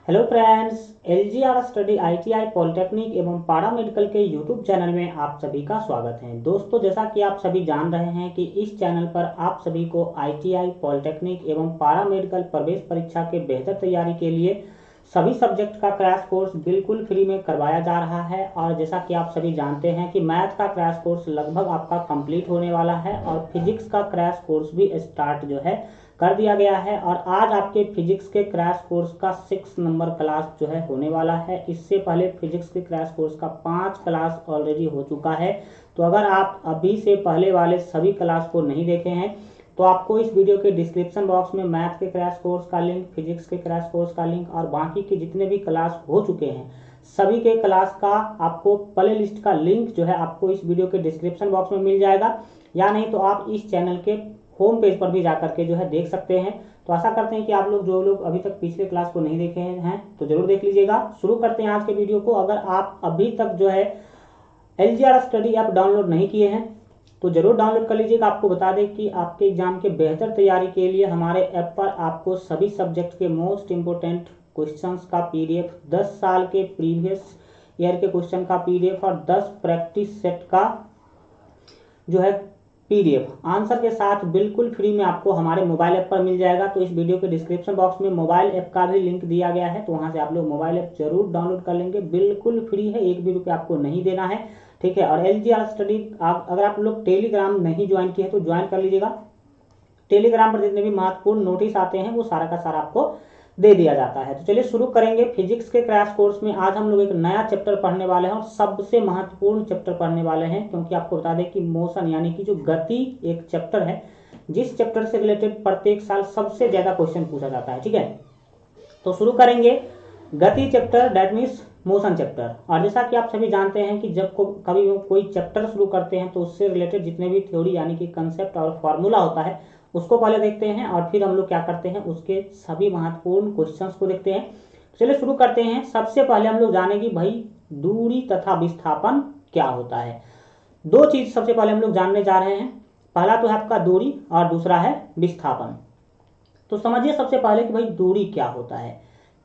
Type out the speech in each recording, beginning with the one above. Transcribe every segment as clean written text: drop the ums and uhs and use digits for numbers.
Hello friends, LGR study ITI polytechnic एवं पारा medical के यूट्यूब चैनल में आप सभी का स्वागत है। दोस्तों, जैसा कि आप सभी जान रहे हैं कि इस चैनल पर आप सभी को आईटीआई पॉलिटेक्निक एवं पारा मेडिकल प्रवेश परीक्षा के बेहतर तैयारी के लिए सभी सब्जेक्ट का क्रैश कोर्स बिल्कुल फ्री में करवाया जा रहा है। और जैसा कि आप सभी जानते हैं कि मैथ का क्रैश कोर्स लगभग आपका कंप्लीट होने वाला है और फिजिक्स का क्रैश कोर्स भी स्टार्ट जो है कर दिया गया है। और आज आपके फिजिक्स के क्रैश कोर्स का 6 नंबर क्लास जो है होने वाला है। इससे पहले फिजिक्स के क्रैश कोर्स का 5 क्लास ऑलरेडी हो चुका है। तो अगर आप अभी से पहले वाले सभी क्लास को नहीं देखे हैं तो आपको इस वीडियो के डिस्क्रिप्शन बॉक्स में मैथ के क्रैश कोर्स का लिंक, फिजिक्स के क्रैश कोर्स का लिंक और बाकी के जितने भी क्लास हो चुके हैं सभी के क्लास का आपको प्ले लिस्ट का लिंक जो है आपको इस वीडियो के डिस्क्रिप्शन बॉक्स में मिल जाएगा, या नहीं तो आप इस चैनल के होम पेज पर भी जाकर के जो है देख सकते हैं। तो आशा करते हैं कि आप लोग जो लोग अभी तक पिछले क्लास को नहीं देखे हैं तो जरूर देख लीजिएगा। शुरू करते हैं आज के वीडियो को। अगर आप अभी तक जो है एलजीआर स्टडी ऐप डाउनलोड नहीं किए हैं तो जरूर डाउनलोड कर लीजिएगा। आपको बता दें कि आपके एग्जाम के बेहतर तैयारी के लिए हमारे ऐप पर आपको सभी सब्जेक्ट के मोस्ट इंपोर्टेंट क्वेश्चंस का पीडीएफ, 10 साल के प्रीवियस ईयर के क्वेश्चन का पीडीएफ और 10 प्रैक्टिस सेट का जो है पीडीएफ आंसर के साथ बिल्कुल फ्री में आपको हमारे मोबाइल ऐप पर मिल जाएगा। तो इस वीडियो के डिस्क्रिप्शन बॉक्स में मोबाइल ऐप का भी लिंक दिया गया है, तो वहां से आप लोग मोबाइल ऐप जरूर डाउनलोड कर लेंगे। बिल्कुल फ्री है, 1 भी रुपया आपको नहीं देना है, ठीक है। और एलजीआर स्टडी अगर आप लोग टेलीग्राम नहीं ज्वाइन किए तो ज्वाइन कर लीजिएगा। टेलीग्राम पर जितने भी महत्वपूर्ण नोटिस आते हैं वो सारा का सारा आपको दे दिया जाता है। तो चलिए शुरू करेंगे। फिजिक्स के क्रैश कोर्स में आज हम लोग एक नया चैप्टर पढ़ने वाले हैं और सबसे महत्वपूर्ण चैप्टर पढ़ने वाले हैं, क्योंकि आपको बता दें कि मोशन यानी कि जो गति एक चैप्टर है जिस चैप्टर से रिलेटेड प्रत्येक साल सबसे ज्यादा क्वेश्चन पूछा जाता है, ठीक है। तो शुरू करेंगे गति chapter, that means motion chapter. और जैसा कि आप सभी जानते हैं कि जब कभी कोई चैप्टर शुरू करते हैं तो उससे रिलेटेड जितने भी थ्योरी यानी कि कंसेप्ट और फॉर्मूला होता है उसको पहले देखते हैं और फिर हम लोग क्या करते हैं उसके सभी महत्वपूर्ण क्वेश्चंस को देखते हैं। चलिए शुरू करते हैं। सबसे पहले हम लोग जानेंगे भाई दूरी तथा विस्थापन क्या होता है। 2 चीज सबसे पहले हम लोग जानने जा रहे हैं। पहला तो है आपका दूरी और दूसरा है विस्थापन। तो समझिए सबसे पहले कि भाई दूरी क्या होता है।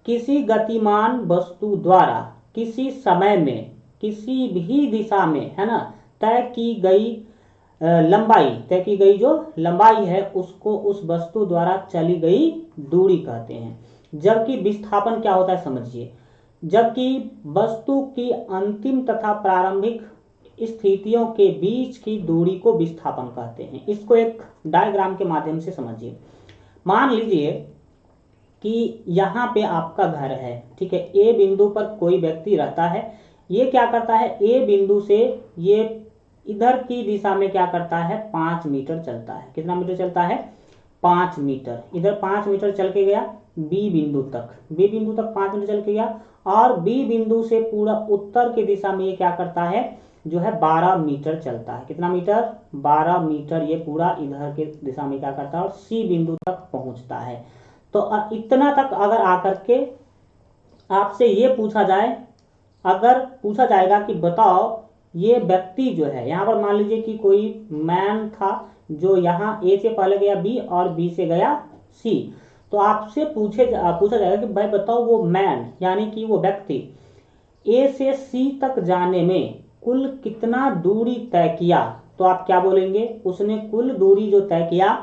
किसी गतिमान वस्तु द्वारा किसी समय में किसी भी दिशा में, है ना, तय की गई लंबाई, तय की गई जो लंबाई है उसको उस वस्तु द्वारा चली गई दूरी कहते हैं। जबकि विस्थापन क्या होता है समझिए, जबकि वस्तु की अंतिम तथा प्रारंभिक स्थितियों के बीच की दूरी को विस्थापन कहते हैं। इसको एक डायग्राम के माध्यम से समझिए। मान लीजिए कि यहाँ पे आपका घर है, ठीक है। ए बिंदु पर कोई व्यक्ति रहता है। ये क्या करता है, ए बिंदु से ये इधर की दिशा में क्या करता है, 5 मीटर चलता है। कितना मीटर चलता है, 5 मीटर। इधर 5 मीटर चल के गया बी बिंदु तक, बी बिंदु तक 5 मीटर चल के गया और बी बिंदु से पूरा उत्तर की दिशा में ये क्या करता है जो है 12 मीटर चलता है। कितना मीटर, 12 मीटर ये पूरा इधर के दिशा में क्या करता है और सी बिंदु तक पहुंचता है। तो इतना तक अगर आकर के आपसे ये पूछा जाए, अगर पूछा जाएगा कि बताओ ये व्यक्ति जो है, यहाँ पर मान लीजिए कि कोई मैन था जो यहाँ ए से पहले गया बी और बी से गया सी, तो आपसे पूछा जाएगा कि भाई बताओ वो मैन यानी कि वो व्यक्ति ए से सी तक जाने में कुल कितना दूरी तय किया। तो आप क्या बोलेंगे, उसने कुल दूरी जो तय किया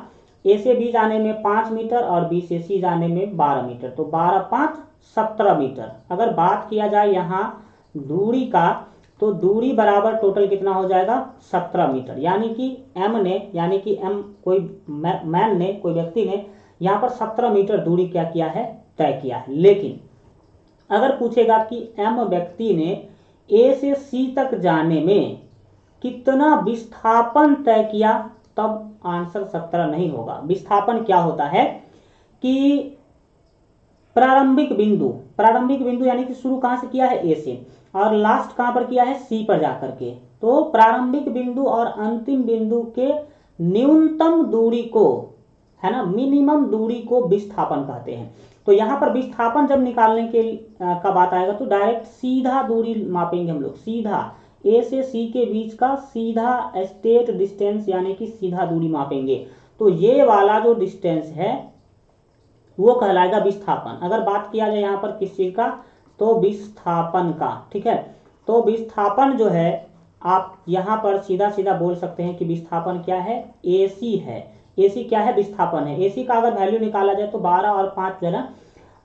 ए से बी जाने में 5 मीटर और बी से सी जाने में 12 मीटर, तो 12 5 17 मीटर। अगर बात किया जाए यहाँ दूरी का तो दूरी बराबर टोटल कितना हो जाएगा, 17 मीटर। यानी कि एम कोई मैन ने, कोई व्यक्ति ने यहाँ पर 17 मीटर दूरी क्या किया है, तय किया है। लेकिन अगर पूछेगा कि एम व्यक्ति ने ए से सी तक जाने में कितना विस्थापन तय किया, तब आंसर 17 नहीं होगा। विस्थापन क्या होता है कि प्रारंभिक बिंदु यानी कि शुरू कहां से किया है, ए से, और लास्ट कहां पर किया है, सी पर जाकर के। तो प्रारंभिक बिंदु और अंतिम बिंदु के न्यूनतम दूरी को, है ना, मिनिमम दूरी को विस्थापन कहते हैं। तो यहां पर विस्थापन जब निकालने के का बात आएगा तो डायरेक्ट सीधा दूरी मापेंगे हम लोग, सीधा ए से सी के बीच का सीधा स्ट्रेट डिस्टेंस यानी कि सीधा दूरी मापेंगे। तो ये वाला जो डिस्टेंस है वो कहलाएगा विस्थापन। अगर बात किया जाए यहाँ पर किस चीज का, तो विस्थापन का, ठीक है। तो विस्थापन जो है आप यहाँ पर सीधा सीधा बोल सकते हैं कि विस्थापन क्या है, AC है। AC क्या है, विस्थापन है। AC का अगर वैल्यू निकाला जाए तो 12 और 5 जो है ना,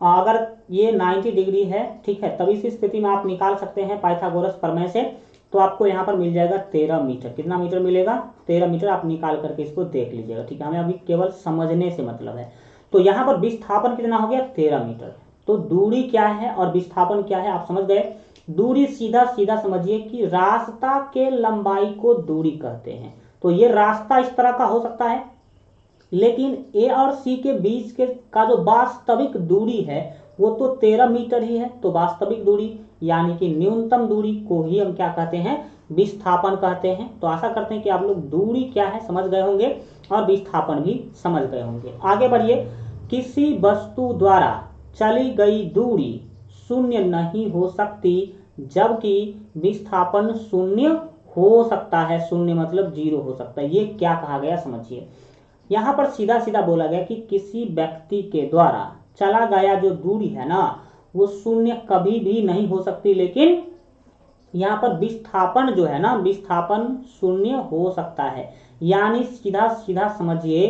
अगर ये 90 डिग्री है, ठीक है, तब इस स्थिति में आप निकाल सकते हैं पाइथागोरस प्रमेय से, तो आपको यहाँ पर मिल जाएगा 13 मीटर। कितना मीटर मिलेगा, 13 मीटर। आप निकाल करके इसको देख लीजिएगा, ठीक है, हमें अभी केवल समझने से मतलब है। तो यहाँ पर विस्थापन कितना हो गया, 13 मीटर। तो दूरी क्या है और विस्थापन क्या है आप समझ गए। दूरी सीधा सीधा समझिए कि रास्ता के लंबाई को दूरी कहते हैं। तो ये रास्ता इस तरह का हो सकता है, लेकिन ए और सी के बीच के का जो वास्तविक दूरी है वो तो 13 मीटर ही है। तो वास्तविक दूरी यानी कि न्यूनतम दूरी को ही हम क्या कहते हैं, विस्थापन कहते हैं। तो आशा करते हैं कि आप लोग दूरी क्या है समझ गए होंगे और विस्थापन भी समझ गए होंगे। आगे बढ़िए। किसी वस्तु द्वारा चली गई दूरी शून्य नहीं हो सकती, जबकि विस्थापन शून्य हो सकता है। शून्य मतलब 0 हो सकता है। ये क्या कहा गया समझिए। यहाँ पर सीधा सीधा बोला गया कि किसी व्यक्ति के द्वारा चला गया जो दूरी है ना, वो शून्य कभी भी नहीं हो सकती, लेकिन यहाँ पर विस्थापन जो है ना, विस्थापन शून्य हो सकता है। यानी सीधा सीधा समझिए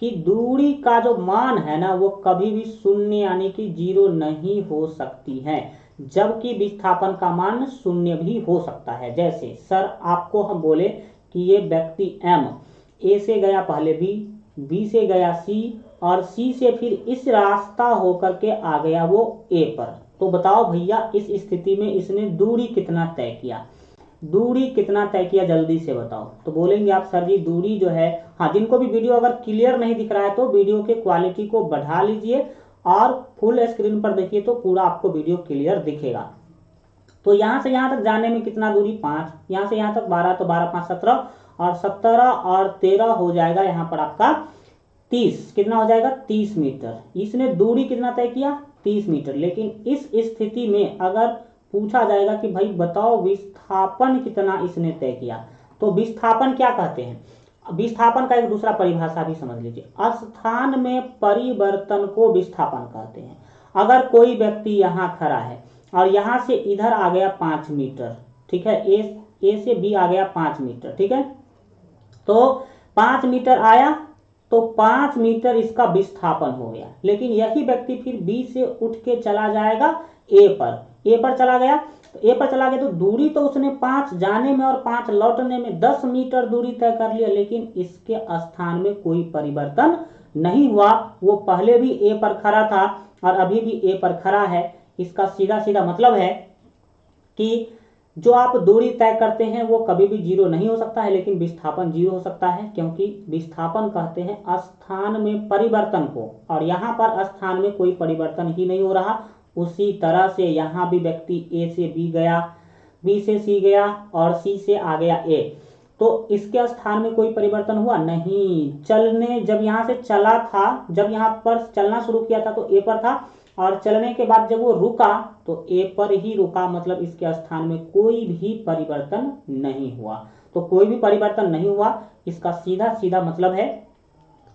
कि दूरी का जो मान है ना, वो कभी भी शून्य यानी कि 0 नहीं हो सकती है, जबकि विस्थापन का मान शून्य भी हो सकता है। जैसे सर आपको हम बोले कि ये व्यक्ति M A से गया पहले B से गया C और C से फिर इस रास्ता होकर के आ गया वो A पर। तो बताओ भैया इस स्थिति में इसने दूरी कितना तय किया, दूरी कितना तय किया, जल्दी से बताओ। तो बोलेंगे आप सर जी दूरी जो है, हाँ, जिनको भी वीडियो अगर क्लियर नहीं दिख रहा है तो वीडियो के क्वालिटी को बढ़ा लीजिए और फुल स्क्रीन पर देखिए तो पूरा आपको वीडियो क्लियर दिखेगा। तो यहाँ से यहाँ तक जाने में कितना दूरी, 5। यहाँ से यहाँ तक 12, तो 12 5 17 और 17 और 13 हो जाएगा यहाँ पर आपका 30। कितना हो जाएगा, 30 मीटर। इसने दूरी कितना तय किया, 30 मीटर। लेकिन इस स्थिति में अगर पूछा जाएगा कि भाई बताओ विस्थापन कितना इसने तय किया, तो विस्थापन क्या कहते हैं, विस्थापन का एक दूसरा परिभाषा भी समझ लीजिए। स्थान में परिवर्तन को विस्थापन कहते हैं। अगर कोई व्यक्ति यहाँ खड़ा है और यहाँ से इधर आ गया 5 मीटर, ठीक है, ए से बी आ गया 5 मीटर, ठीक है, तो 5 मीटर आया तो 5 मीटर इसका विस्थापन हो गया। लेकिन यही व्यक्ति फिर बी से उठ के चला जाएगा ए पर चला गया, तो ए पर चला गया तो दूरी तो उसने 5 जाने में और 5 लौटने में 10 मीटर दूरी तय कर लिया, लेकिन इसके स्थान में कोई परिवर्तन नहीं हुआ। वो पहले भी ए पर खड़ा था और अभी भी ए पर खड़ा है। इसका सीधा सीधा मतलब है कि जो आप दूरी तय करते हैं वो कभी भी 0 नहीं हो सकता है, लेकिन विस्थापन 0 हो सकता है, क्योंकि विस्थापन कहते हैं स्थान में परिवर्तन को, और यहाँ पर स्थान में कोई परिवर्तन ही नहीं हो रहा। उसी तरह से यहाँ भी व्यक्ति ए से बी गया, बी से सी गया और सी से आ गया ए, तो इसके स्थान में कोई परिवर्तन हुआ नहीं। चलने जब यहाँ से चला था, जब यहाँ पर चलना शुरू किया था तो ए पर था, और चलने के बाद जब वो रुका तो ए पर ही रुका, मतलब इसके स्थान में कोई भी परिवर्तन नहीं हुआ। तो कोई भी परिवर्तन नहीं हुआ, इसका सीधा सीधा मतलब है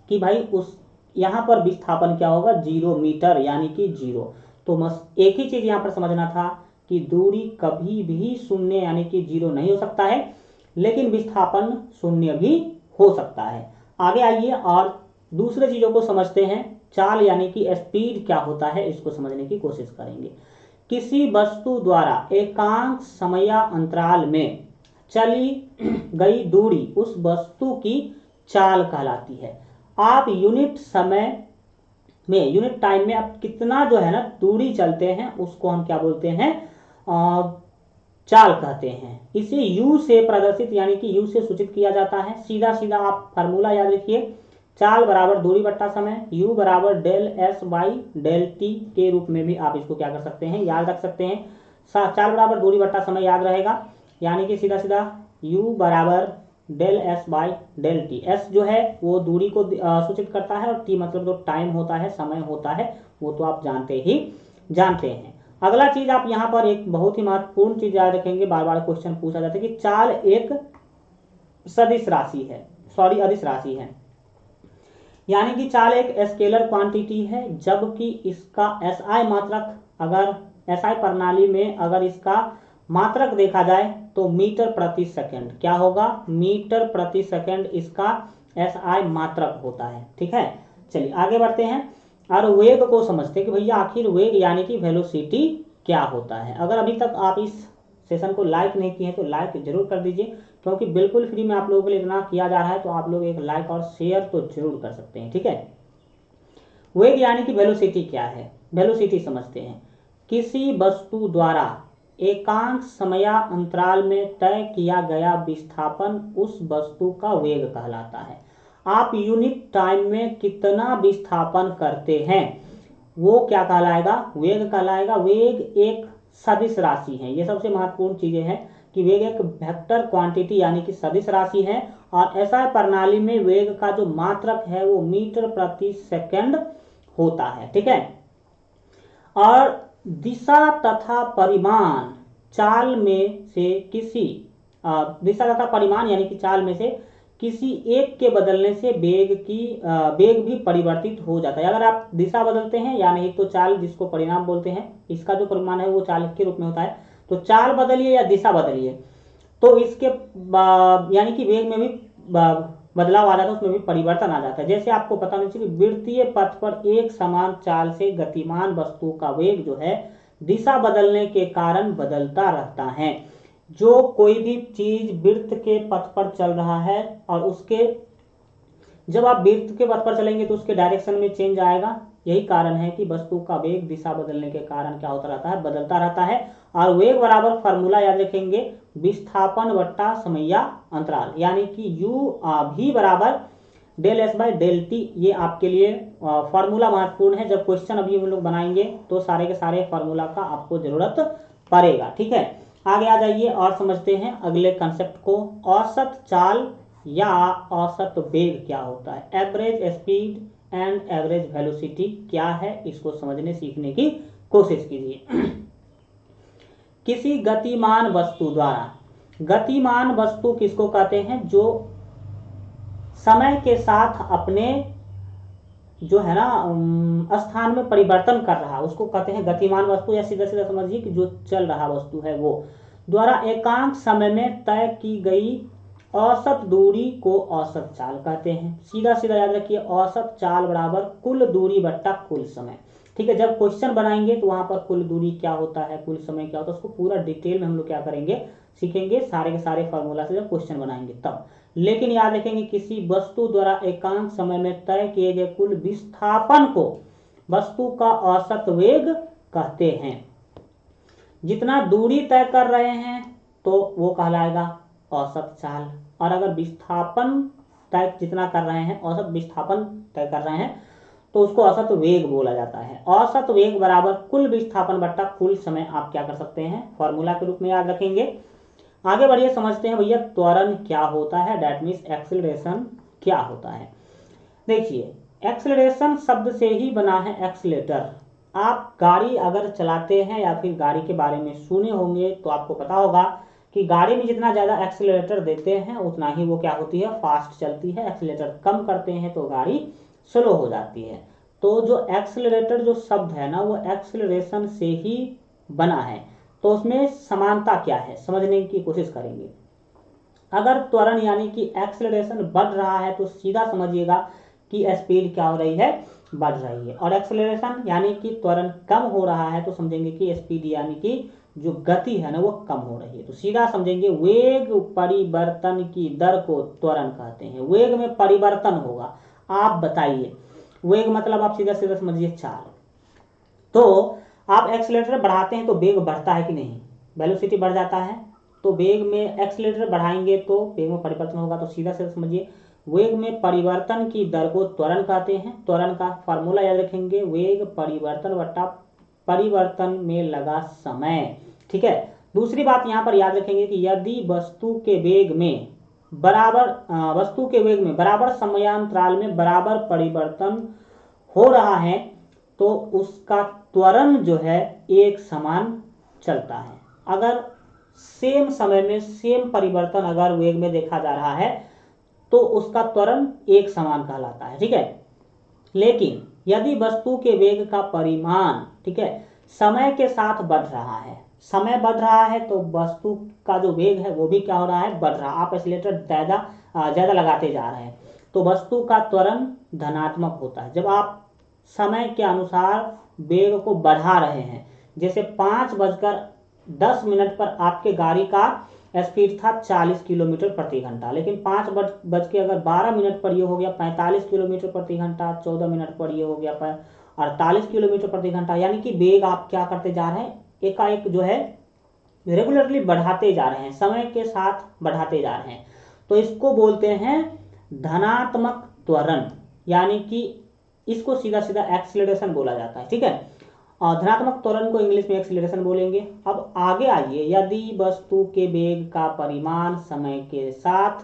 कि भाई उस यहाँ पर विस्थापन क्या होगा, 0 मीटर यानी कि 0। तो बस एक ही चीज यहाँ पर समझना था कि दूरी कभी भी शून्य यानी कि 0 नहीं हो सकता है, लेकिन विस्थापन शून्य भी हो सकता है। आगे आइए और दूसरे चीजों को समझते हैं। चाल यानी कि स्पीड क्या होता है, इसको समझने की कोशिश करेंगे। किसी वस्तु द्वारा एकांक समय अंतराल में चली गई दूरी उस वस्तु की चाल कहलाती है। आप यूनिट समय में, यूनिट टाइम में आप कितना जो है ना दूरी चलते हैं उसको हम क्या बोलते हैं, चाल कहते हैं। इसे यू से प्रदर्शित यानी कि यू से सूचित किया जाता है। सीधा सीधा आप फार्मूला याद रखिए, चाल बराबर दूरी बट्टा समय, u बराबर del S by del T के रूप में भी आप इसको क्या कर सकते हैं, याद रख सकते हैं। चाल बराबर दूरी बट्टा समय याद रहेगा, यानी कि सीधा सीधा u बराबर del S by del T. S जो है वो दूरी को सूचित करता है और टी मतलब जो टाइम होता है, समय होता है, वो तो आप जानते हैं। अगला चीज आप यहाँ पर एक बहुत ही महत्वपूर्ण चीज याद रखेंगे, बार बार क्वेश्चन पूछा जाता है कि चाल एक अदिश राशि है। यानी कि चाल एक स्केलर क्वांटिटी है, जबकि इसका एसआई मात्रक, अगर एसआई प्रणाली में अगर इसका मात्रक देखा जाए तो मीटर प्रति सेकंड क्या होगा, मीटर प्रति सेकंड इसका एसआई मात्रक होता है। ठीक है, चलिए आगे बढ़ते हैं और वेग को समझते हैं कि भैया आखिर वेग यानी कि वेलोसिटी क्या होता है। अगर अभी तक आप इस सेशन को लाइक नहीं किए हैं तो लाइक जरूर कर दीजिए, क्योंकि बिल्कुल फ्री में आप लोगों के लिए इतना किया जा रहा है, तो आप लोग एक लाइक और शेयर तो जरूर कर सकते हैं। ठीक है, वेग यानी कि वेलोसिटी क्या है, वेलोसिटी समझते हैं। किसी वस्तु द्वारा एकांक समयांतराल में तय किया गया विस्थापन उस वस्तु का वेग कहलाता है। आप यूनिट टाइम में कितना विस्थापन करते हैं वो क्या कहलाएगा, वेग कहलाएगा। वेग एक सदिश राशि है, ये सबसे महत्वपूर्ण चीजें हैं कि वेग एक वेक्टर क्वांटिटी यानी कि सदिश राशि है, और ऐसा प्रणाली में वेग का जो मात्रक है वो मीटर प्रति सेकंड होता है। ठीक है, और दिशा तथा परिमाण चाल में से किसी दिशा तथा परिमाण यानी कि चाल में से किसी एक के बदलने से वेग भी परिवर्तित हो जाता है। अगर आप दिशा बदलते हैं या नहीं तो चाल, जिसको परिमाण बोलते हैं, इसका जो परिमाण है वो चाल के रूप में होता है। तो चाल बदलिए या दिशा बदलिए तो इसके यानी कि वेग में भी बदलाव आ जाता है, उसमें भी परिवर्तन आ जाता है। जैसे आपको पता होना चाहिए कि वृत्तीय पथ पर एक समान चाल से गतिमान वस्तु का वेग जो है दिशा बदलने के कारण बदलता रहता है। जो कोई भी चीज वृत्त के पथ पर चल रहा है और उसके जब आप वृत्त के पथ पर चलेंगे तो उसके डायरेक्शन में चेंज आएगा। यही कारण है कि वस्तु का वेग दिशा बदलने के कारण क्या होता रहता है, बदलता रहता है। और वेग बराबर फॉर्मूला याद रखेंगे, विस्थापन वट्टा समया अंतराल, यानी कि u भी बराबर del S by del T. ये आपके लिए फॉर्मूला महत्वपूर्ण है। जब क्वेश्चन अभी हम लोग बनाएंगे तो सारे के सारे फॉर्मूला का आपको जरूरत पड़ेगा। ठीक है, आगे आ जाइए और समझते हैं अगले कंसेप्ट को। औसत चाल या औसत वेग क्या होता है, average speed and average velocity क्या है, इसको समझने सीखने की कोशिश कीजिए। किसी गतिमान वस्तु द्वारा, गतिमान वस्तु किसको कहते हैं, जो समय के साथ अपने जो है ना स्थान में परिवर्तन कर रहा, उसको कहते हैं गतिमान वस्तु। या सीधा सीधा समझिए कि जो चल रहा वस्तु है वो द्वारा एकांक समय में तय की गई औसत दूरी को औसत चाल कहते हैं। सीधा सीधा याद रखिए, औसत चाल बराबर कुल दूरी बट्टा कुल समय। ठीक है, जब क्वेश्चन बनाएंगे तो वहां पर कुल दूरी क्या होता है, कुल समय क्या होता है, उसको पूरा डिटेल में हम लोग क्या करेंगे, सीखेंगे सारे के सारे फॉर्मूला से जब क्वेश्चन बनाएंगे तब। लेकिन याद रखेंगे, किसी वस्तु द्वारा एकांक समय में तय किए गए कुल विस्थापन को वस्तु का औसत वेग कहते हैं। जितना दूरी तय कर रहे हैं तो वो कहलाएगा औसत चाल, और अगर विस्थापन तय जितना कर रहे हैं, औसत विस्थापन तय कर रहे हैं, तो उसको औसत वेग बोला जाता है। औसत वेग बराबर कुल विस्थापन बट्टा कुल समय आप क्या कर सकते हैं, फॉर्मूला के रूप में याद रखेंगे। आगे बढ़िए, समझते हैं भैया त्वरण क्या होता है, दैट मीन्स एक्सेलरेशन क्या होता है। देखिए, एक्सेलरेशन शब्द से ही बना है एक्सीलेटर। आप गाड़ी अगर चलाते हैं या फिर गाड़ी के बारे में सुने होंगे तो आपको पता होगा कि गाड़ी में जितना ज़्यादा एक्सीलरेटर देते हैं उतना ही वो क्या होती है, फास्ट चलती है। एक्सीलरेटर कम करते हैं तो गाड़ी स्लो हो जाती है। तो जो एक्सीलरेटर जो शब्द है ना वो एक्सीलरेशन से ही बना है। तो उसमें समानता क्या है समझने की कोशिश करेंगे। अगर त्वरण यानी कि एक्सेलरेशन बढ़ रहा है तो सीधा समझिएगा कि स्पीड क्या हो रही है, बढ़ रही है। और एक्सेलरेशन यानी कि त्वरण कम हो रहा है तो समझेंगे कि स्पीड यानी कि जो गति है ना वो कम हो रही है। तो सीधा समझेंगे, वेग परिवर्तन की दर को त्वरण कहते हैं। वेग में परिवर्तन होगा, आप बताइए, वेग मतलब आप सीधा सीधा समझिए चाल। तो आप एक्सीलरेटर बढ़ाते हैं तो वेग बढ़ता है कि नहीं, वेलोसिटी बढ़ जाता है। तो वेग में एक्सीलरेटर बढ़ाएंगे तो वेग में परिवर्तन होगा। तो सीधा सीधा समझिए, वेग में परिवर्तन की दर को त्वरण कहते हैं। त्वरण का फॉर्मूला याद रखेंगे, वेग परिवर्तन बट्टा परिवर्तन में लगा समय। ठीक है, दूसरी बात यहाँ पर याद रखेंगे कि यदि वस्तु के वेग में बराबर समयांतराल में बराबर परिवर्तन हो रहा है तो उसका त्वरण जो है एक समान चलता है। अगर सेम समय में सेम परिवर्तन अगर वेग में देखा जा रहा है तो उसका त्वरण एक समान कहलाता है। ठीक है, लेकिन यदि वस्तु के वेग का परिमाण, ठीक है, समय के साथ बढ़ रहा है, समय बढ़ रहा है तो वस्तु का जो वेग है वो भी क्या हो रहा है, बढ़ रहा है। आप एक्सीलरेटर ज्यादा लगाते जा रहे हैं तो वस्तु का त्वरण धनात्मक होता है। जब आप समय के अनुसार वेग को बढ़ा रहे हैं, जैसे 5:10 पर आपके गाड़ी का स्पीड था 40 किलोमीटर प्रति घंटा, लेकिन 5:12 पर ये हो गया 45 किलोमीटर प्रति घंटा, 14 मिनट पर ये हो गया 48 किलोमीटर प्रति घंटा। यानी कि वेग आप क्या करते जा रहे हैं, एकाएक जो है रेगुलरली बढ़ाते जा रहे हैं, समय के साथ बढ़ाते जा रहे हैं। तो इसको बोलते हैं धनात्मक त्वरण, यानी कि इसको सीधा सीधा एक्सीलरेशन बोला जाता है, ठीक है। और धनात्मक त्वरण को इंग्लिश में एक्सीलरेशन बोलेंगे। अब आगे आइए, यदि वस्तु के वेग का परिमाण समय के साथ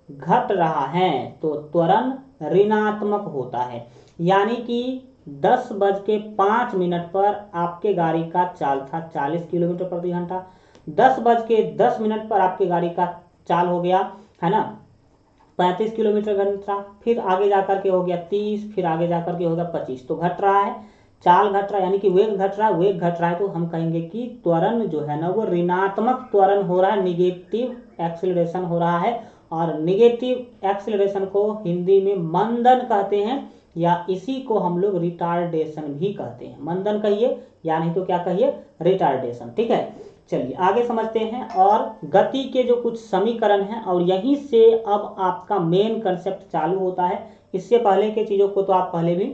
घट रहा है तो त्वरण ऋणात्मक होता है। यानी कि 10:05 पर आपके गाड़ी का चाल था 40 किलोमीटर प्रति घंटा, 10:10 पर आपकी गाड़ी का चाल हो गया है ना 35 किलोमीटर घंटा, फिर आगे जाकर के हो गया 30, फिर आगे जाकर के होगा 25। तो घट रहा है, चाल घट रहा है, यानी कि वेग घट रहा है, वेग घट रहा है तो हम कहेंगे कि त्वरण जो है ना वो ऋणात्मक त्वरण हो रहा है, निगेटिव एक्सीलरेशन हो रहा है। और निगेटिव एक्सीलरेशन को हिंदी में मंदन कहते हैं, या इसी को हम लोग रिटार्डेशन भी कहते हैं। मंदन कहिए या नहीं तो क्या कहिए, रिटार्डेशन, ठीक है। चलिए आगे समझते हैं। और गति के जो कुछ समीकरण हैं, और यहीं से अब आपका मेन कंसेप्ट चालू होता है। इससे पहले के चीजों को तो आप पहले भी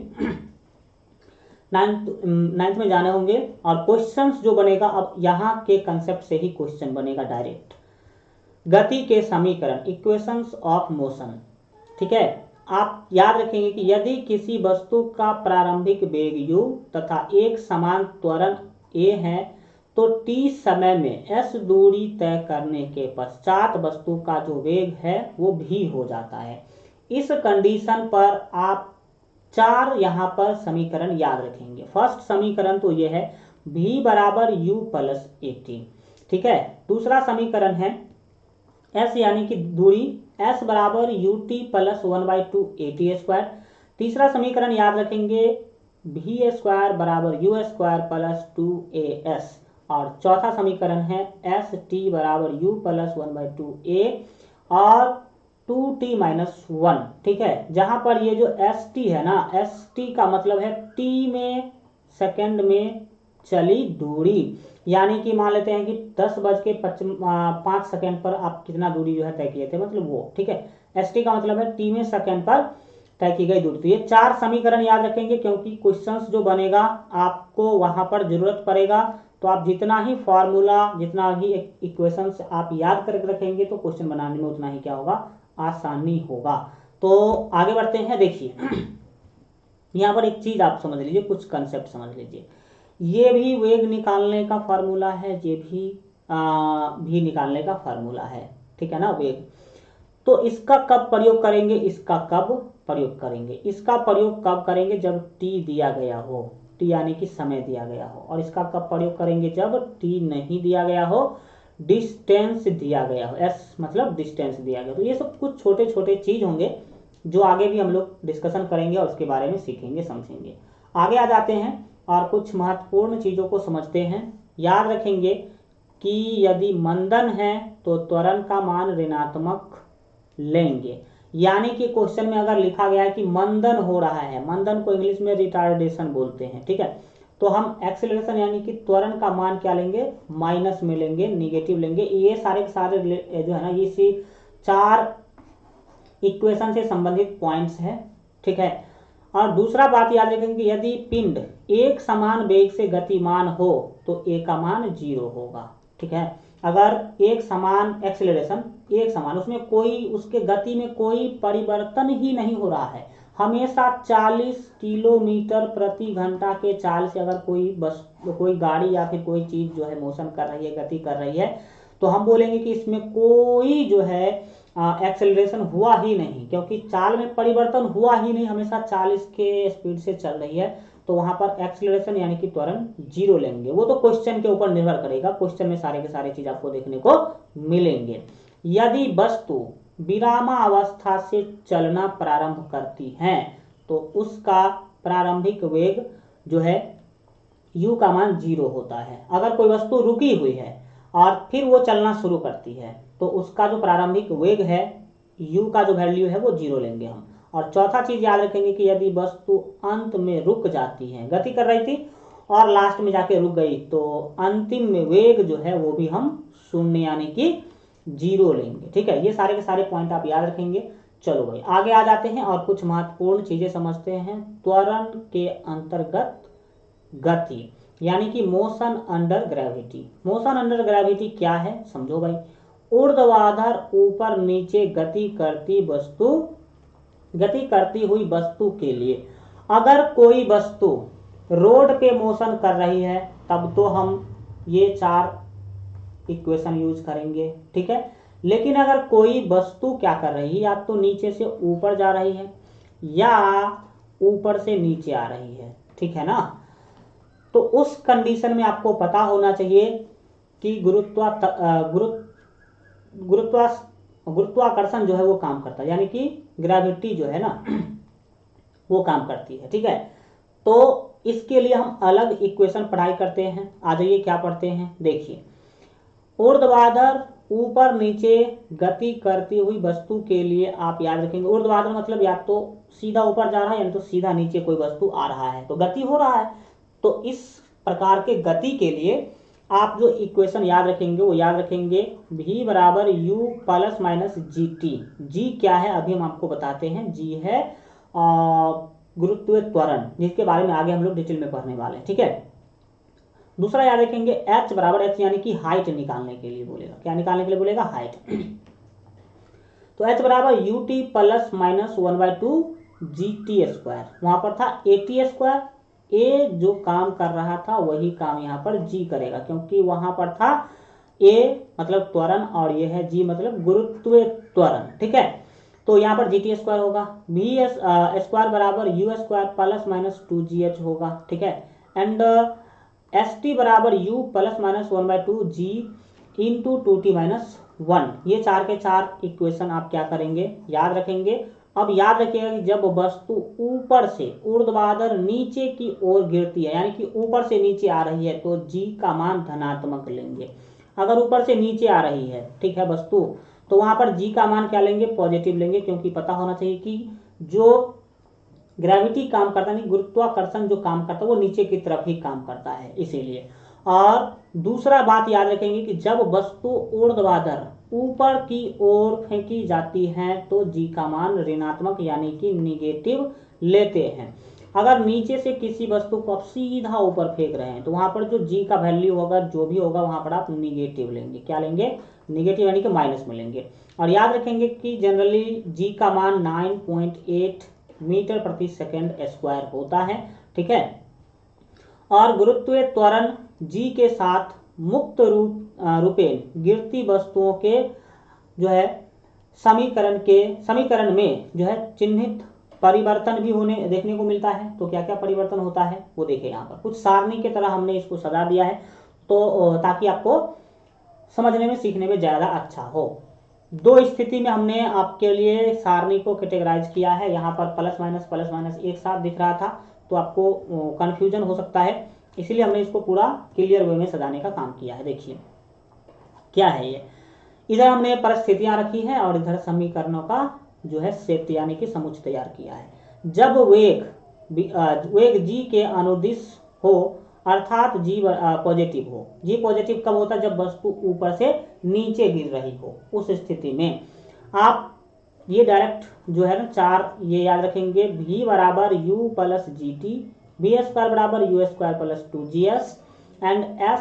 नाइन्थ में जाने होंगे। और क्वेश्चंस जो बनेगा अब यहाँ के कंसेप्ट से ही क्वेश्चन बनेगा डायरेक्ट। गति के समीकरण, इक्वेशंस ऑफ मोशन, ठीक है। आप याद रखेंगे कि यदि किसी वस्तु का प्रारंभिक वेग u तथा एक समान त्वरण a है तो t समय में s दूरी तय करने के पश्चात वस्तु का जो वेग है वो v हो जाता है। इस कंडीशन पर आप 4 यहाँ पर समीकरण याद रखेंगे। फर्स्ट समीकरण तो ये है v बराबर u प्लस at, ठीक है। दूसरा समीकरण है s यानी कि दूरी s बराबर ut प्लस 1/2 at²। तीसरा समीकरण याद रखेंगे v स्क्वायर बराबर u स्क्वायर प्लस 2as। और चौथा समीकरण है st बराबर u प्लस 1/2 a और 2t-1, ठीक है। जहां पर ये जो st है ना, st का मतलब है t में सेकंड में चली दूरी। यानी कि मान लेते हैं कि 10:05 पर आप कितना दूरी जो है तय किए थे, मतलब वो, ठीक है। st का मतलब है t में सेकंड पर तय की गई दूरी। तो ये 4 समीकरण याद रखेंगे, क्योंकि क्वेश्चंस जो बनेगा आपको वहां पर जरूरत पड़ेगा। तो आप जितना ही फॉर्मूला, जितना ही इक्वेशंस आप याद करके रखेंगे तो क्वेश्चन बनाने में उतना ही क्या होगा, आसानी होगा। तो आगे बढ़ते हैं। देखिए यहाँ पर एक चीज आप समझ लीजिए, कुछ कंसेप्ट समझ लीजिए। ये भी वेग निकालने का फार्मूला है, ये भी निकालने का फार्मूला है, ठीक है ना, वेग। तो इसका कब प्रयोग करेंगे, इसका कब प्रयोग करेंगे, इसका प्रयोग कब करेंगे, जब t दिया गया हो, t यानी कि समय दिया गया हो। और इसका कब प्रयोग करेंगे, जब t नहीं दिया गया हो, डिस्टेंस दिया गया हो, s मतलब डिस्टेंस दिया गया। तो ये सब कुछ छोटे छोटे चीज होंगे जो आगे भी हम लोग डिस्कशन करेंगे और उसके बारे में सीखेंगे, समझेंगे। आगे आ जाते हैं और कुछ महत्वपूर्ण चीजों को समझते हैं। याद रखेंगे कि यदि मंदन है तो त्वरण का मान ऋणात्मक लेंगे। यानी कि क्वेश्चन में अगर लिखा गया है कि मंदन हो रहा है, मंदन को इंग्लिश में रिटार्डेशन बोलते हैं, ठीक है। तो हम एक्सीलरेशन यानी कि त्वरण का मान क्या लेंगे, माइनस में लेंगे, निगेटिव लेंगे। ये सारे के सारे जो है ना, ये 4 इक्वेशन से संबंधित पॉइंट्स है, ठीक है। और दूसरा बात याद रखेंगे, यदि पिंड एक समान वेग से गतिमान हो तो ए का मान 0 होगा, ठीक है। अगर एक समान एक्सेलरेशन, एक समान, उसमें कोई, उसके गति में कोई परिवर्तन ही नहीं हो रहा है, हमेशा 40 किलोमीटर प्रति घंटा के चाल से अगर कोई गाड़ी या फिर कोई चीज जो है मोशन कर रही है, गति कर रही है, तो हम बोलेंगे कि इसमें कोई जो है एक्सेलरेशन हुआ ही नहीं, क्योंकि चाल में परिवर्तन हुआ ही नहीं, हमेशा 40 के स्पीड से चल रही है। तो वहां पर एक्सेलरेशन यानी कि त्वरण 0 लेंगे। वो तो क्वेश्चन के ऊपर निर्भर करेगा, क्वेश्चन में सारे के सारे चीज आपको देखने को मिलेंगे। यदि वस्तु विरामावस्था से चलना प्रारंभ करती है तो उसका प्रारंभिक वेग जो है u का मान 0 होता है। अगर कोई वस्तु रुकी हुई है और फिर वो चलना शुरू करती है तो उसका जो प्रारंभिक वेग है u का जो वैल्यू है वो 0 लेंगे हम। और चौथा चीज याद रखेंगे कि यदि वस्तु अंत में रुक जाती है, गति कर रही थी और लास्ट में जाके रुक गई, तो अंतिम में वेग जो है वो भी हम 0 यानी कि 0 लेंगे। ठीक है, ये सारे के सारे पॉइंट आप याद रखेंगे। चलो भाई आगे आ जाते हैं और कुछ महत्वपूर्ण चीजें समझते हैं। त्वरण के अंतर्गत गति यानी कि motion under gravity. Motion under gravity क्या है समझो भाई। ऊर्ध्वाधर ऊपर नीचे गति करती हुई वस्तु के लिए अगर कोई वस्तु रोड पे मोशन कर रही है तब तो हम ये 4 इक्वेशन यूज करेंगे। ठीक है, लेकिन अगर कोई वस्तु क्या कर रही है, या तो नीचे से ऊपर जा रही है या ऊपर से नीचे आ रही है, ठीक है ना, तो उस कंडीशन में आपको पता होना चाहिए कि गुरुत्वाकर्षण जो है वो काम करता है, यानी कि ग्रेविटी जो है ना वो काम करती है। ठीक है, तो इसके लिए हम अलग इक्वेशन पढ़ाई करते हैं। आ जाइए क्या पढ़ते हैं, देखिए। ऊर्ध्वाधर ऊपर नीचे गति करती हुई वस्तु के लिए आप याद रखेंगे, ऊर्ध्वाधर मतलब या तो सीधा ऊपर जा रहा है या तो सीधा नीचे कोई वस्तु आ रहा है, तो गति हो रहा है। तो इस प्रकार के गति के लिए आप जो इक्वेशन याद रखेंगे वो याद रखेंगे v बराबर u plus minus G T. G क्या है अभी हम आपको बताते हैं। जी है गुरुत्वीय त्वरण, जिसके बारे में आगे हम लोग डिटेल में पढ़ने वाले हैं। ठीक है, दूसरा याद रखेंगे h बराबर h यानी कि हाइट निकालने के लिए बोलेगा। क्या निकालने के लिए बोलेगा? हाइट। तो h बराबर u t plus minus 1/2 g T square. वहां पर था ए टी स्क्वायर, ए जो काम कर रहा था वही काम यहाँ पर जी करेगा, क्योंकि वहां पर था ए मतलब त्वरण और ये है जी मतलब गुरुत्वीय त्वरण। ठीक है, तो यहाँ पर जी टी स्क्वायर होगा। बी एस स्क्वायर बराबर you square plus minus 2gh होगा। ठीक है, एंड एस टी बराबर U plus minus 1/2 G into 2t minus 1। ये 4 के 4 इक्वेशन आप क्या करेंगे, याद रखेंगे। अब याद रखिएगा कि जब वस्तु ऊपर से ऊर्ध्वाधर नीचे की ओर गिरती है, यानी कि ऊपर से नीचे आ रही है, तो जी का मान धनात्मक लेंगे। अगर ऊपर से नीचे आ रही है, ठीक है, वस्तु, तो वहां पर जी का मान क्या लेंगे? पॉजिटिव लेंगे, क्योंकि पता होना चाहिए कि जो ग्रेविटी काम करता है, गुरुत्वाकर्षण जो काम करता है वो नीचे की तरफ ही काम करता है, इसीलिए। और दूसरा बात याद रखेंगे कि जब वस्तु ऊर्ध्वाधर ऊपर की ओर फेंकी जाती है तो जी का मान ऋणात्मक यानी कि निगेटिव लेते हैं। अगर नीचे से किसी वस्तु को आप सीधा ऊपर फेंक रहे हैं तो वहां पर जो जी का वैल्यू होगा जो भी होगा वहां पर आप निगेटिव लेंगे। क्या लेंगे? निगेटिव यानी कि माइनस में लेंगे। और याद रखेंगे कि जनरली जी का मान 9.8 मीटर प्रति सेकंड स्क्वायर होता है। ठीक है, और गुरुत्वीय त्वरण जी के साथ मुक्त रूपेण गिरती वस्तुओं के जो है समीकरण में जो है चिन्हित परिवर्तन भी होने देखने को मिलता है। तो क्या क्या परिवर्तन होता है वो देखिए। यहाँ पर कुछ सारणी की तरह हमने इसको सजा दिया है, तो ताकि आपको समझने में सीखने में ज्यादा अच्छा हो। दो स्थिति में हमने आपके लिए सारणी को कैटेगराइज किया है। यहाँ पर प्लस माइनस एक साथ दिख रहा था तो आपको कंफ्यूजन हो सकता है, इसीलिए हमने इसको पूरा क्लियर वे में सजाने का काम किया है। देखिए क्या है ये, इधर हमने परिस्थितियां रखी हैं और इधर समीकरणों का जो है सेट यानी कि समुच्चय तैयार किया है। जब वेग जी के अनुदिश हो अर्थात जी पॉजिटिव हो। जी पॉजिटिव कब होता है? जब वस्तु ऊपर से नीचे गिर रही हो, उस स्थिति में आप ये डायरेक्ट जो है ना 4 ये याद रखेंगे। v बराबर u plus g t, b square बराबर you square plus 2gh and s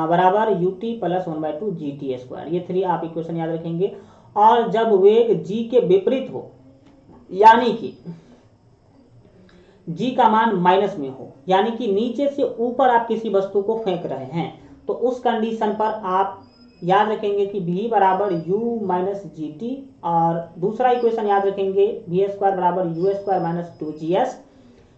बराबर u t plus 1/2 g T square. ये 3 आप इक्वेशन याद रखेंगे। और जब वेग g के विपरीत हो, यानी कि g का मान माइनस में हो, यानी कि नीचे से ऊपर आप किसी वस्तु को फेंक रहे हैं, तो उस कंडीशन पर आप याद रखेंगे कि v बराबर u माइनस जी टी, और दूसरा इक्वेशन याद रखेंगे v स्क्वायर बराबर यू स्क्वायर माइनस 2gh।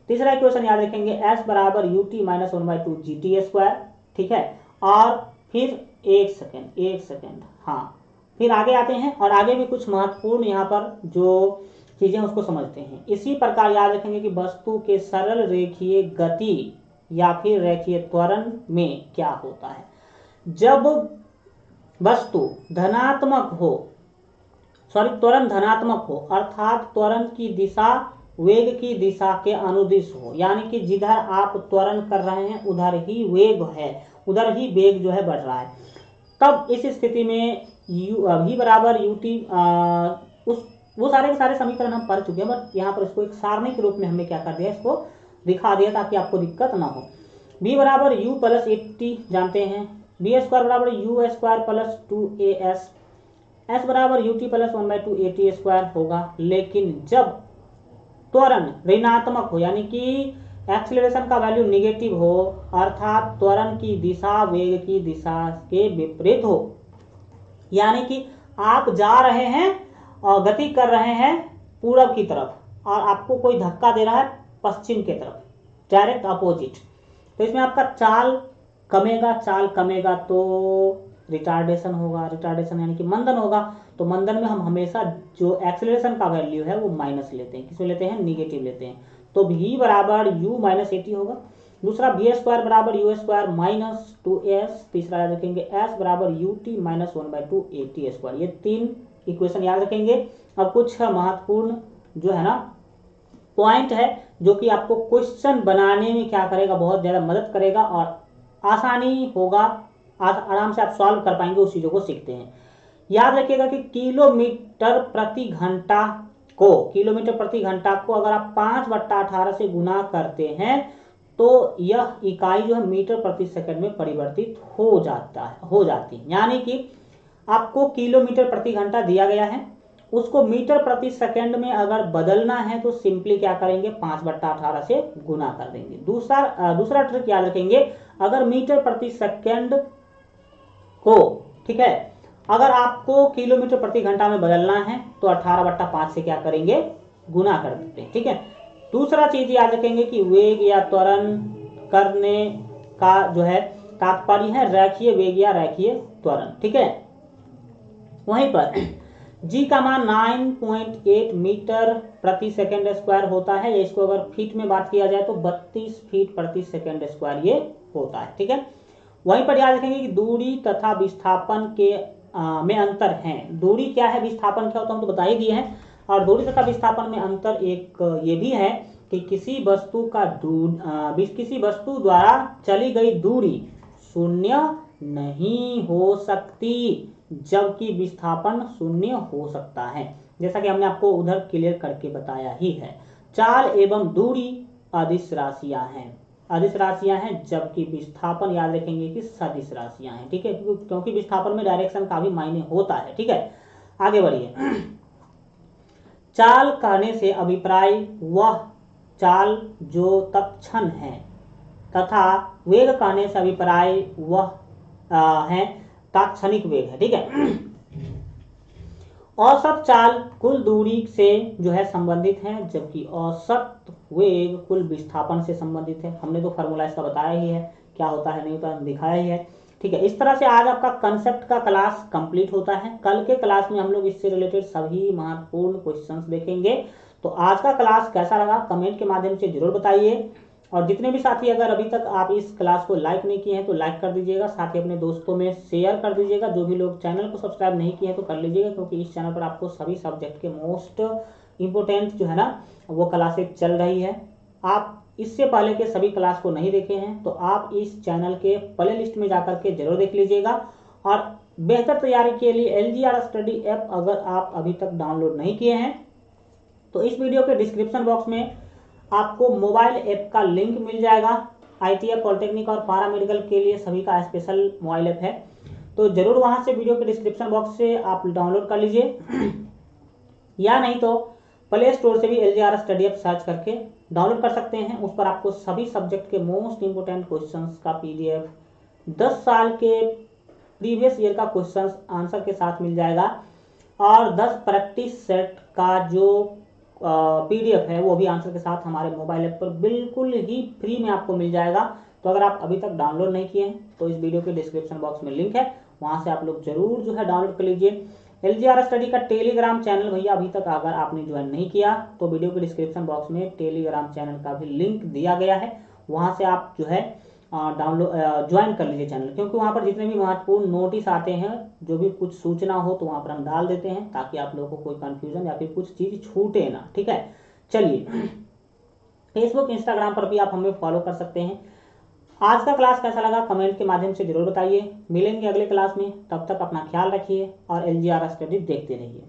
तीसरा इक्वेशन याद रखेंगे s बराबर u T minus 1/2 g T square. ठीक है, और फिर एक सेकेंड हाँ, फिर आगे आते हैं और आगे भी कुछ महत्वपूर्ण यहाँ पर जो चीजें उसको समझते हैं। इसी प्रकार याद रखेंगे कि वस्तु के सरल रेखीय गति या फिर रेखीय त्वरण में क्या होता है। जब वस्तु धनात्मक हो, त्वरण धनात्मक हो, अर्थात त्वरण की दिशा वेग की दिशा के अनुदिश हो, यानी कि जिधर आप त्वरण कर रहे हैं उधर ही वेग है, उधर ही वेग जो है बढ़ रहा है, तब इस स्थिति में v बराबर ut, वो सारे के सारे समीकरण हम पढ़ चुके हैं, बट यहाँ पर इसको एक सारणी के रूप में हमने क्या कर दिया, इसको दिखा दिया ताकि आपको दिक्कत ना हो। v बराबर u प्लस 80 जानते हैं, बी स्क्वायर बराबर you square plus 2as, s बराबर ut प्लस 1/2 at स्क्वायर होगा। लेकिन जब त्वरण ऋणात्मक हो, यानी कि एक्सीलरेशन का वैल्यू निगेटिव हो, अर्थात त्वरण की दिशा वेग की दिशा के विपरीत हो, यानी कि आप जा रहे हैं और गति कर रहे हैं पूरब की तरफ और आपको कोई धक्का दे रहा है पश्चिम के तरफ, डायरेक्ट अपोजिट, तो इसमें आपका चाल कमेगा तो रिटार्डेशन होगा, रिटार्डेशन यानी कि मंदन होगा। तो मंदन में हम हमेशा जो एक्सेलरेशन का वैल्यू है वो माइनस लेते हैं, किसमें लेते हैं, निगेटिव लेते हैं। तो v बराबर u माइनस 80 होगा। दूसरा v स्क्वायर बराबर यू स्क्वायर माइनस 2s, तीसरा याद रखेंगे s बराबर ut माइनस 1/2 at स्क्वायर। ये तीन इक्वेशन याद रखेंगे। अब कुछ महत्वपूर्ण जो है ना पॉइंट है जो कि आपको क्वेश्चन बनाने में क्या करेगा, बहुत ज्यादा मदद करेगा और आसानी होगा, आराम से आप सॉल्व कर पाएंगे, उस चीजों को सीखते हैं। याद रखिएगा कि किलोमीटर प्रति घंटा को अगर आप 5/18 से गुना करते हैं तो यह इकाई जो है मीटर प्रति सेकंड में परिवर्तित हो जाती है। यानी कि आपको किलोमीटर प्रति घंटा दिया गया है, उसको मीटर प्रति सेकंड में अगर बदलना है तो सिंपली क्या करेंगे, 5/18 से गुना कर देंगे। दूसरा ट्रिक याद रखेंगे, अगर मीटर प्रति सेकंड को, ठीक है, अगर आपको किलोमीटर प्रति घंटा में बदलना है तो 18/5 से क्या करेंगे, गुना कर देते हैं, ठीक है। दूसरा चीज याद रखेंगे कि वेग या त्वरण करने का जो है तात्पर्य है रेखीय वेग या रेखीय त्वरण, ठीक है। वहीं पर g का मान 9.8 मीटर प्रति सेकंड स्क्वायर होता है। इसको अगर फीट में बात किया जाए तो 32 फीट प्रति सेकंड स्क्वायर ये होता है, ठीक है। वहीं पर याद रखेंगे कि दूरी तथा विस्थापन के में अंतर है। दूरी क्या है, विस्थापन क्या होता है हम तो बता ही दिए हैं। और दूरी तथा विस्थापन में अंतर एक ये भी है कि किसी वस्तु द्वारा चली गई दूरी शून्य नहीं हो सकती, जबकि विस्थापन शून्य हो सकता है, जैसा कि हमने आपको उधर क्लियर करके बताया ही है। चाल एवं दूरी अदिश राशियां हैं, जबकि विस्थापन याद रखेंगे कि सदिश राशियां हैं, ठीक है, क्योंकि विस्थापन में डायरेक्शन का भी मायने होता है, ठीक है। आगे बढ़िए। चाल कहने से अभिप्राय वह चाल जो तत्क्षण है, तथा वेग कहने से अभिप्राय वह है तात्क्षणिक वेग है, ठीक है। औसत चाल कुल दूरी से जो है संबंधित है, जबकि औसत वेग कुल विस्थापन से संबंधित है। हमने तो फॉर्मूला इसका बताया ही है, क्या होता है नहीं होता दिखाया ही है, ठीक है। इस तरह से आज आपका कंसेप्ट का क्लास कंप्लीट होता है। कल के क्लास में हम लोग इससे रिलेटेड सभी महत्वपूर्ण क्वेश्चंस देखेंगे। तो आज का क्लास कैसा लगा कमेंट के माध्यम से जरूर बताइए। और जितने भी साथी अगर अभी तक आप इस क्लास को लाइक नहीं किए हैं तो लाइक कर दीजिएगा, साथ ही अपने दोस्तों में शेयर कर दीजिएगा। जो भी लोग चैनल को सब्सक्राइब नहीं किए हैं तो कर लीजिएगा, क्योंकि इस चैनल पर आपको सभी सब्जेक्ट के मोस्ट इम्पोर्टेंट जो है ना वो क्लासेज चल रही है। आप इससे पहले के सभी क्लास को नहीं देखे हैं तो आप इस चैनल के प्ले लिस्ट में जाकर के जरूर देख लीजिएगा। और बेहतर तैयारी के लिए LGR स्टडी ऐप अगर आप अभी तक डाउनलोड नहीं किए हैं तो इस वीडियो के डिस्क्रिप्शन बॉक्स में आपको मोबाइल ऐप का लिंक मिल जाएगा। ITI पॉलिटेक्निक और पारा मेडिकल के लिए सभी का स्पेशल मोबाइल ऐप है, तो जरूर वहां से वीडियो के डिस्क्रिप्शन बॉक्स से आप डाउनलोड कर लीजिए या नहीं तो प्ले स्टोर से भी LGR स्टडी ऐप सर्च करके डाउनलोड कर सकते हैं। उस पर आपको सभी सब्जेक्ट के मोस्ट इंपोर्टेंट क्वेश्चंस का PDF 10 साल के प्रीवियस ईयर का क्वेश्चंस आंसर के साथ मिल जाएगा, और 10 प्रैक्टिस सेट का जो PDF है वो भी आंसर के साथ हमारे मोबाइल ऐप पर बिल्कुल ही फ्री में आपको मिल जाएगा। तो अगर आप अभी तक डाउनलोड नहीं किए हैं तो इस वीडियो के डिस्क्रिप्शन बॉक्स में लिंक है, वहां से आप लोग जरूर जो है डाउनलोड कर लीजिए। LGR स्टडी का टेलीग्राम चैनल भैया अभी तक अगर आपने ज्वाइन नहीं किया तो वीडियो के डिस्क्रिप्शन बॉक्स में टेलीग्राम चैनल का भी लिंक दिया गया है, वहां से आप जो है डाउनलोड ज्वाइन कर लीजिए चैनल, क्योंकि वहां पर जितने भी महत्वपूर्ण नोटिस आते हैं, जो भी कुछ सूचना हो तो वहां पर हम डाल देते हैं, ताकि आप लोगों को कोई कंफ्यूजन या फिर कुछ चीज छूटे ना। ठीक है, चलिए फेसबुक इंस्टाग्राम पर भी आप हमें फॉलो कर सकते हैं। आज का क्लास कैसा लगा कमेंट के माध्यम से जरूर बताइए। मिलेंगे अगले क्लास में, तब तक अपना ख्याल रखिए और LGR स्टडी देखते रहिए।